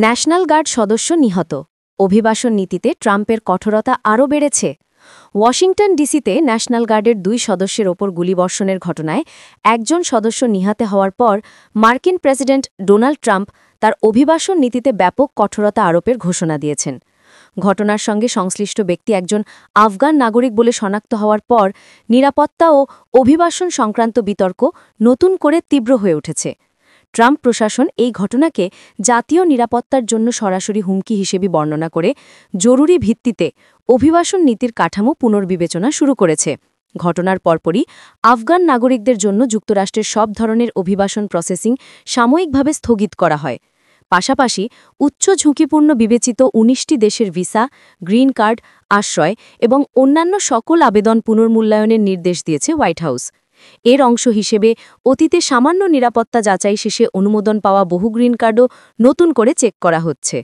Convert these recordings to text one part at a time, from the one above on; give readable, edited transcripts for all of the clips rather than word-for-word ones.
National guard সদস্য নিহত। অভিবাসন নীতিতে ট্রাম্পের কঠোরতা আরও বেড়েছে। ওয়াশিংটন ডিসিতে ন্যাশনাল গার্ডের 2 সদস্যের ওপর গুলিবর্ষণের ঘটনায় একজন সদস্য নিহত হওয়ার পর মার্কিন প্রেসিডেন্ট ডোনাল্ড ট্রাম্প তার অভিবাসন নীতিতে ব্যাপক কঠোরতা আরোপের ঘোষণা দিয়েছেন। ঘটনার সঙ্গে সংশ্লিষ্ট ব্যক্তি একজন আফগান নাগরিক বলে শনাক্ত হওয়ার পর নিরাপত্তা ও অভিবাসন সংক্রান্ত বিতর্ক নতুন করে তীব্র হয়ে উঠেছে। ট্রাম্প প্রশাসন এই ঘটনাকে জাতীয় নিরাপত্তার জন্য সরাসরি হুমকি হিসেবে বর্ণনা করে জরুরি ভিত্তিতে অভিবাসন নীতির কাঠামো পুনর্বিবেচনা শুরু করেছে। ঘটনার পরপরই আফগান নাগরিকদের জন্য যুক্তরাষ্ট্রের সব ধরনের অভিবাসন প্রসেসিং সাময়িকভাবে স্থগিত করা হয়। পাশাপাশি উচ্চ ঝুঁকিপূর্ণ বিবেচিত 19টি দেশের ভিসা, গ্রিন কার্ড, আশ্রয় এবং অন্যান্য সকল আবেদন পুনর্মূল্যায়নের নির্দেশ দিয়েছে হোয়াইট হাউস। এর অংশ হিসেবে অতীতে সামান্য নিরাপত্তা যাচাই শেষে অনুমোদন পাওয়া বহু গ্রিন কার্ডও নতুন করে চেক করা হচ্ছে।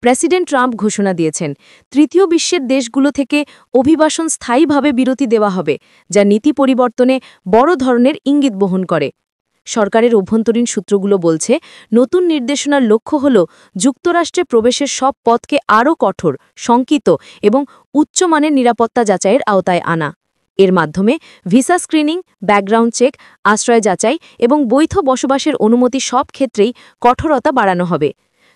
প্রেসিডেন্ট ট্রাম্প ঘোষণা দিয়েছেন, তৃতীয় বিশ্বের দেশগুলো থেকে অভিবাসন স্থায়ীভাবে বিরতি দেওয়া হবে, যা নীতি পরিবর্তনে বড় ধরনের ইঙ্গিত বহন করে। সরকারের অভ্যন্তরীণ সূত্রগুলো বলছে, নতুন নির্দেশনার লক্ষ্য হল যুক্তরাষ্ট্রে প্রবেশের সব পথকে আরও কঠোর, শঙ্কিত এবং উচ্চমানের নিরাপত্তা যাচাইয়ের আওতায় আনা। এর মাধ্যমে ভিসা স্ক্রিনিং, ব্যাকগ্রাউন্ড চেক, আশ্রয় যাচাই এবং বৈধ বসবাসের অনুমতি সব ক্ষেত্রেই কঠোরতা বাড়ানো হবে।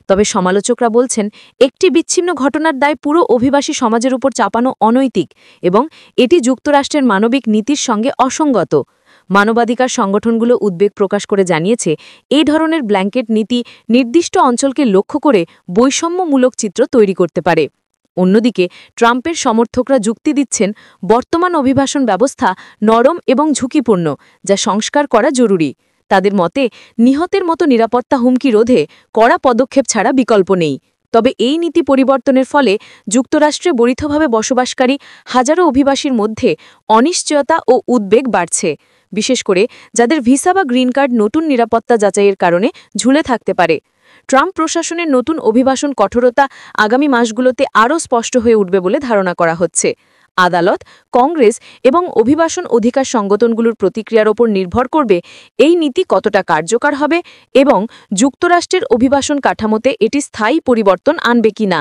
তবে সমালোচকরা বলছেন, একটি বিচ্ছিন্ন ঘটনার দায় পুরো অভিবাসী সমাজের উপর চাপানো অনৈতিক এবং এটি যুক্তরাষ্ট্রের মানবিক নীতির সঙ্গে অসঙ্গত। মানবাধিকার সংগঠনগুলো উদ্বেগ প্রকাশ করে জানিয়েছে, এই ধরনের ব্ল্যাঙ্কেট নীতি নির্দিষ্ট অঞ্চলকে লক্ষ্য করে বৈষম্যমূলক চিত্র তৈরি করতে পারে। অন্যদিকে ট্রাম্পের সমর্থকরা যুক্তি দিচ্ছেন, বর্তমান অভিবাসন ব্যবস্থা নরম এবং ঝুঁকিপূর্ণ, যা সংস্কার করা জরুরি। তাদের মতে, নিহতের মতো নিরাপত্তা হুমকি রোধে কড়া পদক্ষেপ ছাড়া বিকল্প নেই। তবে এই নীতি পরিবর্তনের ফলে যুক্তরাষ্ট্রে বৈধভাবে বসবাসকারী হাজারো অভিবাসীর মধ্যে অনিশ্চয়তা ও উদ্বেগ বাড়ছে, বিশেষ করে যাদের ভিসা বা গ্রিন কার্ড নতুন নিরাপত্তা যাচাইয়ের কারণে ঝুলে থাকতে পারে। ট্রাম্প প্রশাসনের নতুন অভিবাসন কঠোরতা আগামী মাসগুলোতে আরও স্পষ্ট হয়ে উঠবে বলে ধারণা করা হচ্ছে। আদালত, কংগ্রেস এবং অভিবাসন অধিকার সংগঠনগুলোর প্রতিক্রিয়ার ওপর নির্ভর করবে এই নীতি কতটা কার্যকর হবে এবং যুক্তরাষ্ট্রের অভিবাসন কাঠামোতে এটি স্থায়ী পরিবর্তন আনবে কিনা।